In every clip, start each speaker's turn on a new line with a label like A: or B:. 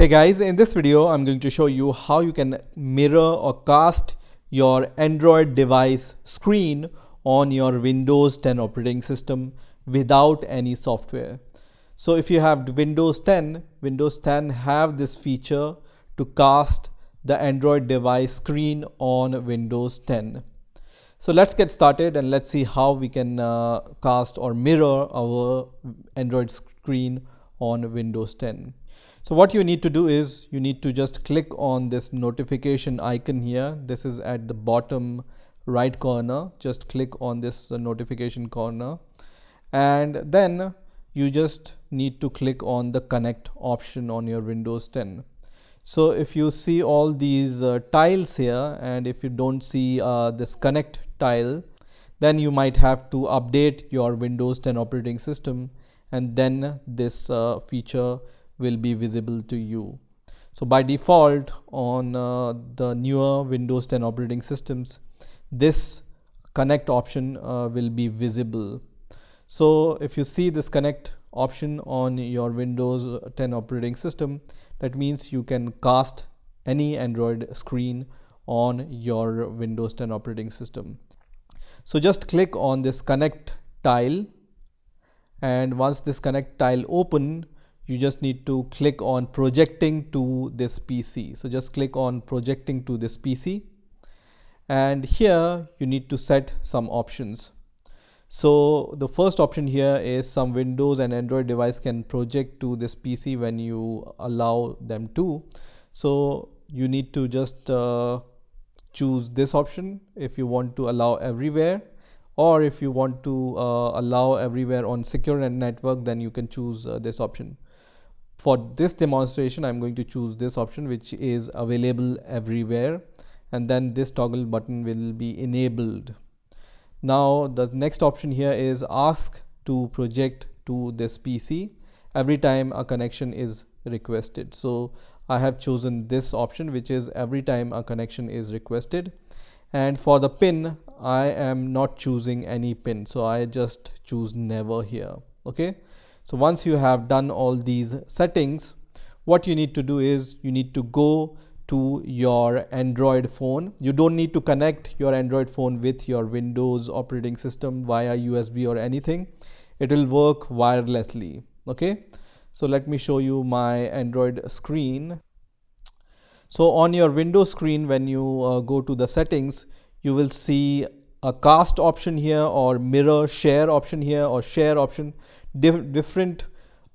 A: Hey guys, in this video I'm going to show you how you can mirror or cast your Android device screen on your Windows 10 operating system without any software. So if you have Windows 10 have this feature to cast the Android device screen on Windows 10. So let's get started and let's see how we can cast or mirror our Android screen on Windows 10. So what you need to do is you need to just click on this notification icon here. This is at the bottom right corner. Just click on this notification corner, and then you just need to click on the connect option on your Windows 10. So if you see all these tiles here, and if you don't see this connect tile, then you might have to update your Windows 10 operating system, and then this feature will be visible to you. So by default on the newer Windows 10 operating systems, this connect option will be visible. So if you see this connect option on your Windows 10 operating system, that means you can cast any Android screen on your Windows 10 operating system. So just click on this connect tile, and once this connect tile open, you just need to click on projecting to this PC. So just click on projecting to this PC, and here you need to set some options. So the first option here is some Windows and Android device can project to this PC when you allow them to. So you need to just choose this option if you want to allow everywhere, or if you want to allow everywhere on secure network, then you can choose this option. For this demonstration, I'm going to choose this option, which is available everywhere, and then this toggle button will be enabled. Now the next option here is ask to project to this PC every time a connection is requested. So I have chosen this option, which is every time a connection is requested. And for the pin, I am not choosing any pin, so I just choose never here. Okay. So once you have done all these settings, what you need to do is you need to go to your Android phone. You don't need to connect your Android phone with your Windows operating system via USB or anything. It will work wirelessly. Okay. So let me show you my Android screen. So on your Windows screen, when you go to the settings, you will see a cast option here, or mirror share option here, or share option. Different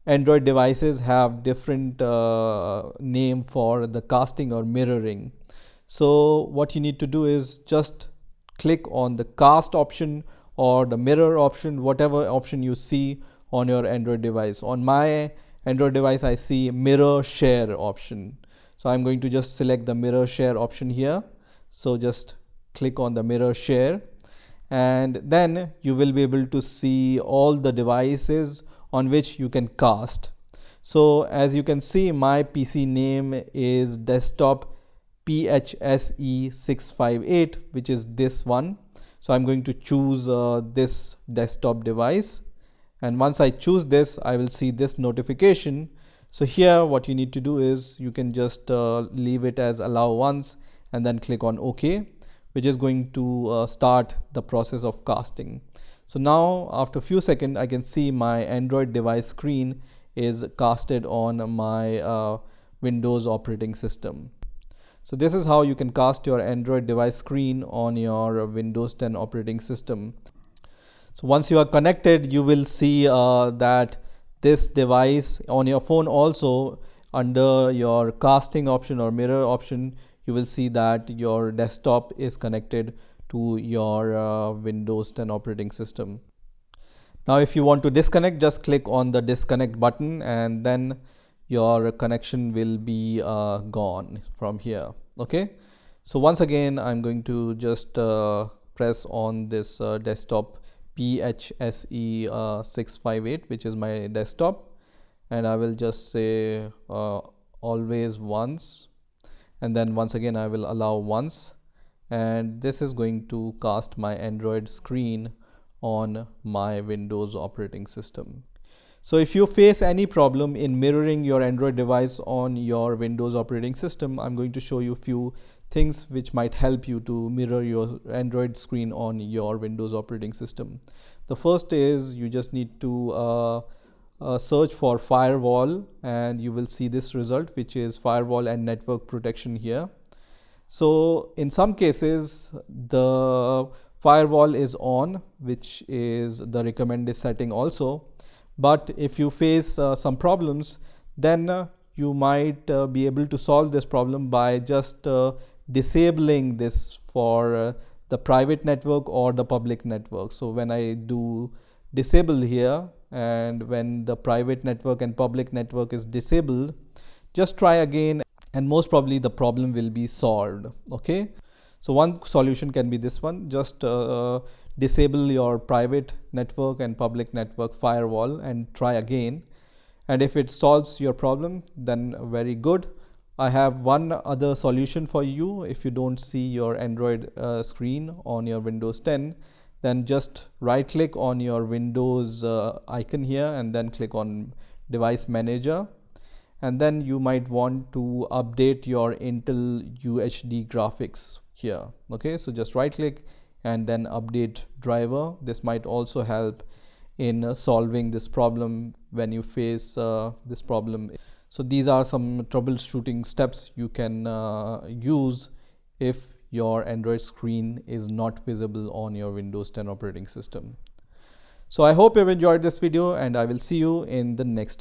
A: Android devices have different name for the casting or mirroring. So what you need to do is just click on the cast option or the mirror option, whatever option you see on your Android device. On my Android device, I see mirror share option. So I'm going to just select the mirror share option here. So just click on the mirror share, and then you will be able to see all the devices on which you can cast. So as you can see, my PC name is desktop PHSE658, which is this one. So I'm going to choose this desktop device, and once I choose this, I will see this notification. So here what you need to do is you can just leave it as allow once, and then click on OK, which is going to start the process of casting. So now after a few seconds, I can see my Android device screen is casted on my Windows operating system. So this is how you can cast your Android device screen on your Windows 10 operating system. So once you are connected, you will see that this device on your phone also, under your casting option or mirror option, you will see that your desktop is connected to your Windows 10 operating system. Now if you want to disconnect, just click on the disconnect button, and then your connection will be gone from here. Okay. So once again, I'm going to just press on this desktop PHSE658, which is my desktop, and I will just say always once, and then once again I will allow once, and this is going to cast my Android screen on my Windows operating system. So if you face any problem in mirroring your Android device on your Windows operating system, I'm going to show you a few things which might help you to mirror your Android screen on your Windows operating system. The first is you just need to search for firewall, and you will see this result, which is firewall and network protection here. So in some cases the firewall is on, which is the recommended setting also. But if you face some problems, then you might be able to solve this problem by just disabling this for the private network or the public network. So when I do disable here, and when the private network and public network is disabled, just try again, and most probably the problem will be solved. Okay, so one solution can be this one. Just disable your private network and public network firewall and try again, and if it solves your problem, then very good. I have one other solution for you. If you don't see your Android screen on your Windows 10, then just right click on your Windows icon here and then click on Device Manager, and then you might want to update your Intel UHD graphics here. Okay, so just right click and then update driver. This might also help in solving this problem when you face this problem. So these are some troubleshooting steps you can use if your Android screen is not visible on your Windows 10 operating system. So I hope you've enjoyed this video, and I will see you in the next